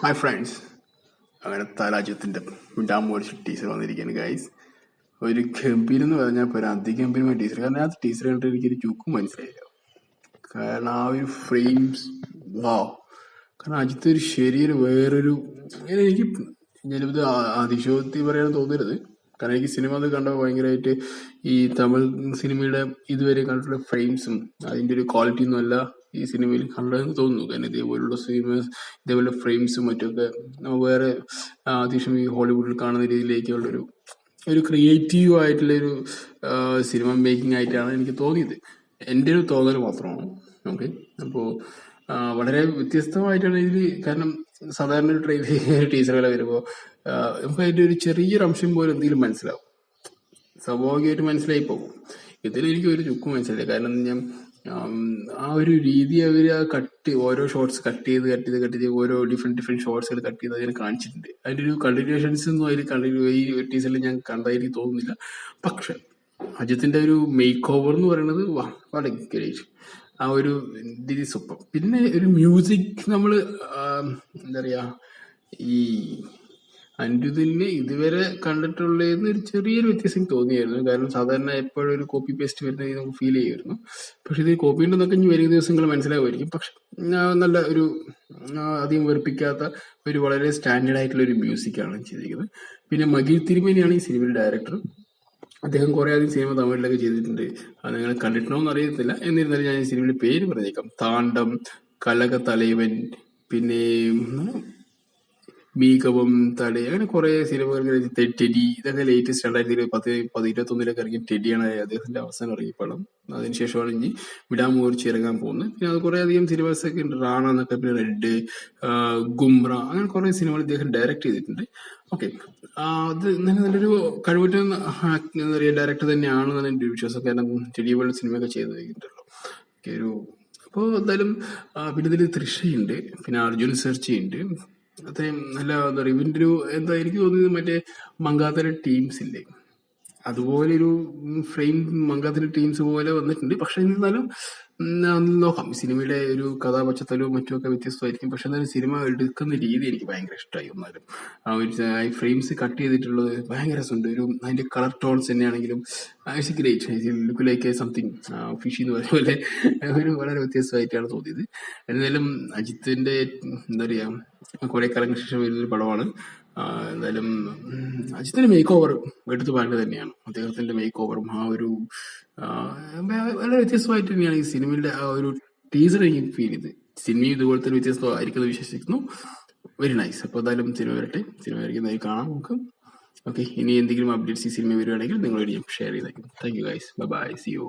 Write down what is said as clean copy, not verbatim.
Hi friends, അങ്ങനെ താരാജ്യത്തിൻ്റെ ഡാമോടിച്ച് teacher വന്നിരിക്കുകയാണ് guys. ഒരു ഗംഭീരം എന്ന് പറഞ്ഞാൽ ഇപ്പോൾ ഒരു അതിഗംഭീരമായ ടീച്ചർ. കാരണം ആ ടീച്ചർ കണ്ടിട്ട് എനിക്കൊരു ചുക്കും മനസ്സിലായില്ല. കാരണം ആ ഒരു ഫ്രെയിംസ് വാ, കാരണം അജിത്ത് ഒരു ശരിയൊരു വേറൊരു അങ്ങനെ എനിക്ക് ഞാനിത് അതിശോക്തി പറയാൻ തോന്നരുത്. കാരണം എനിക്ക് സിനിമ അത് കണ്ടപ്പോൾ ഭയങ്കരമായിട്ട് ഈ തമിഴ് സിനിമയുടെ ഇതുവരെ കണ്ടിട്ടുള്ള ഫ്രെയിംസും അതിൻ്റെ ഒരു ക്വാളിറ്റി ഒന്നും അല്ല ഈ സിനിമയിൽ കണ്ടതെന്ന് തോന്നുന്നു. കാരണം ഇതേപോലുള്ള സിനിമ ഇതേപോലെ ഫ്രെയിംസും മറ്റൊക്കെ വേറെ അത്യാവശ്യം ഈ ഹോളിവുഡിൽ കാണുന്ന രീതിയിലേക്കുള്ളൊരു ഒരു ക്രിയേറ്റീവ് ആയിട്ടുള്ളൊരു സിനിമ മേക്കിംഗ് ആയിട്ടാണ് എനിക്ക് തോന്നിയത്. എൻ്റെ ഒരു തോന്നൽ മാത്രമാണ്. ഓക്കെ, അപ്പോൾ വളരെ വ്യത്യസ്തമായിട്ടാണ് ഇതിൽ. കാരണം സാധാരണ ഒരു ടീച്ചറുകളെ വരുമ്പോൾ നമുക്ക് അതിൻ്റെ ഒരു ചെറിയൊരു അംശം പോലും എന്തെങ്കിലും മനസ്സിലാവും, സ്വാഭാവികമായിട്ട് മനസ്സിലായി പോകും. ഇതിൽ എനിക്ക് ഒരു ചുക്കും മനസ്സിലായില്ല. കാരണം ഞാൻ ആ ഒരു രീതി അവർ ആ ഓരോ ഷോർട്സ് കട്ട് ചെയ്ത് ഓരോ ഡിഫറെന്റ് ഷോർട്സുകൾ കട്ട് ചെയ്ത് അതിനെ കാണിച്ചിട്ടുണ്ട്. അതിന്റെ ഒരു കണ്ടിന്യൂഷൻസ് ഒന്നും അതിൽ ഈ ടീച്ചറിൽ ഞാൻ കണ്ടതായിട്ട് തോന്നുന്നില്ല. പക്ഷെ അജിത്തിന്റെ ഒരു മേക്ക് ഓവർ എന്ന് പറയുന്നത് വളരെ ഗ്രേറ്റ്. ആ ഒരു രീതി സൂപ്പർ. പിന്നെ ഒരു മ്യൂസിക് നമ്മള് എന്താ പറയാ, ഈ അനിരുദ്ധിനെ ഇതുവരെ കണ്ടിട്ടുള്ളതെന്ന് ഒരു ചെറിയൊരു വ്യത്യാസം തോന്നിയായിരുന്നു. കാരണം സാധാരണ എപ്പോഴും ഒരു കോപ്പി പേസ്റ്റ് വരുന്ന നമുക്ക് ഫീൽ ചെയ്യുമായിരുന്നു. പക്ഷെ ഇത് കോപ്പി ഉണ്ടെന്നൊക്കെ ഇനി വരുന്ന ദിവസങ്ങൾ മനസ്സിലാവുമായിരിക്കും. പക്ഷെ നല്ല ഒരു അധികം വെറുപ്പിക്കാത്ത ഒരു വളരെ സ്റ്റാൻഡേർഡ് ആയിട്ടുള്ള ഒരു മ്യൂസിക്കാണ് ചെയ്തിരിക്കുന്നത്. പിന്നെ മകിൽ തിരുമേനിയാണ് ഈ സിനിമയുടെ ഡയറക്ടർ. അദ്ദേഹം കുറെ അധികം സിനിമ തമിഴിലൊക്കെ ചെയ്തിട്ടുണ്ട്. അത് നിങ്ങൾ കണ്ടിട്ടുണ്ടോ എന്ന് അറിയത്തില്ല. എന്നിരുന്നാലും ഞാൻ ഈ സിനിമയുടെ പേര് പറഞ്ഞേക്കാം. താണ്ഡം, കലക തലൈവൻ, പിന്നെ മീകവും തട, അങ്ങനെ കുറെ സിനിമകൾ. ടെഡി, ഇതൊക്കെ ലേറ്റസ്റ്റ് 2021 ഇറങ്ങിയ ടെഡിയാണ് അദ്ദേഹത്തിന്റെ അവസാനം ഇറങ്ങിയ പടം. അതിനുശേഷമാണ് ഇനി വിടാമോർച്ച് ഇറങ്ങാൻ പോകുന്നത്. പിന്നെ അത് കുറെ അധികം സിനിമസ് ഒക്കെ ഉണ്ട്. റാണ എന്നൊക്കെ, പിന്നെ റെഡ്, ഗുംറ, അങ്ങനെ കുറെ സിനിമകൾ ഇദ്ദേഹം ഡയറക്ട് ചെയ്തിട്ടുണ്ട്. ഓക്കെ, അത് നല്ലൊരു കഴിവുറ്റ എന്താ പറയുക ഡയറക്ടർ തന്നെയാണെന്നാണ് എൻ്റെ ഒരു വിശ്വാസം. കാരണം ടെഡി പോലുള്ള സിനിമയൊക്കെ ചെയ്തിട്ടുണ്ടല്ലോ. ഒരു അപ്പോൾ എന്തായാലും പിന്നെ ഇതിൽ തൃഷയുണ്ട്, പിന്നെ അർജുൻ സെർച്ചിയുണ്ട്. അത്രയും നല്ല എന്താ പറയുക ഇവന്റെ ഒരു എന്താ എനിക്ക് തോന്നിയത് മറ്റേ മങ്കാത്തര ടീംസ് ഇല്ലേ, അതുപോലെ ഒരു ഫ്രെയിം മങ്കാത്തര ടീംസ് പോലെ വന്നിട്ടുണ്ട്. പക്ഷെ എന്നിരുന്നാലും നോക്കാം. സിനിമയുടെ ഒരു കഥാപശ്ചാത്തലവും മറ്റുമൊക്കെ വ്യത്യസ്തമായിരിക്കും. പക്ഷെ എന്നാലും സിനിമ എടുക്കുന്ന രീതി എനിക്ക് ഭയങ്കര ഇഷ്ടമായി. എന്നാലും ആ ഒരു ഫ്രെയിംസ് കട്ട് ചെയ്തിട്ടുള്ളത് ഭയങ്കര രസമുണ്ട്. ഒരു അതിന്റെ കളർ ടോൺസ് തന്നെയാണെങ്കിലും it's great. Look like something fishy എന്ന് പറയുന്ന പോലെ ഒരു വളരെ വ്യത്യസ്തമായിട്ടാണ് തോന്നിയത്. എന്നാലും അജിത്തിന്റെ എന്താ പറയാ കുറെ കാലങ്ങൾക്ക് ശേഷം വരുന്നൊരു പടമാണ്. എന്തായാലും അജിത്തിന്റെ മേക്ക് ഓവർ എടുത്തു പറയേണ്ടത് തന്നെയാണ്. അദ്ദേഹത്തിന്റെ മേക്ക് ഓവറും ആ ഒരു വളരെ വ്യത്യസ്തമായിട്ട് തന്നെയാണ് ഈ സിനിമയുടെ ആ ഒരു ടീസർ എനിക്ക് ഫീൽ ചെയ്ത്. സിനിമയും ഇതുപോലെ തന്നെ വ്യത്യസ്തമായിരിക്കും വിശ്വസിക്കുന്നു. Very nice. അപ്പോൾ എന്തായാലും സിനിമ വരട്ടെ. സിനിമ വരയ്ക്കുന്നതായി കാണാം നമുക്ക്. ഓക്കെ, ഇനി എന്തെങ്കിലും അപ്ഡേറ്റ്സ് ഈ സിനിമ വരികയാണെങ്കിൽ നിങ്ങളോട് ഞാൻ ഷെയർ ചെയ്തേക്കും. Thank you guys, bye bye, see U.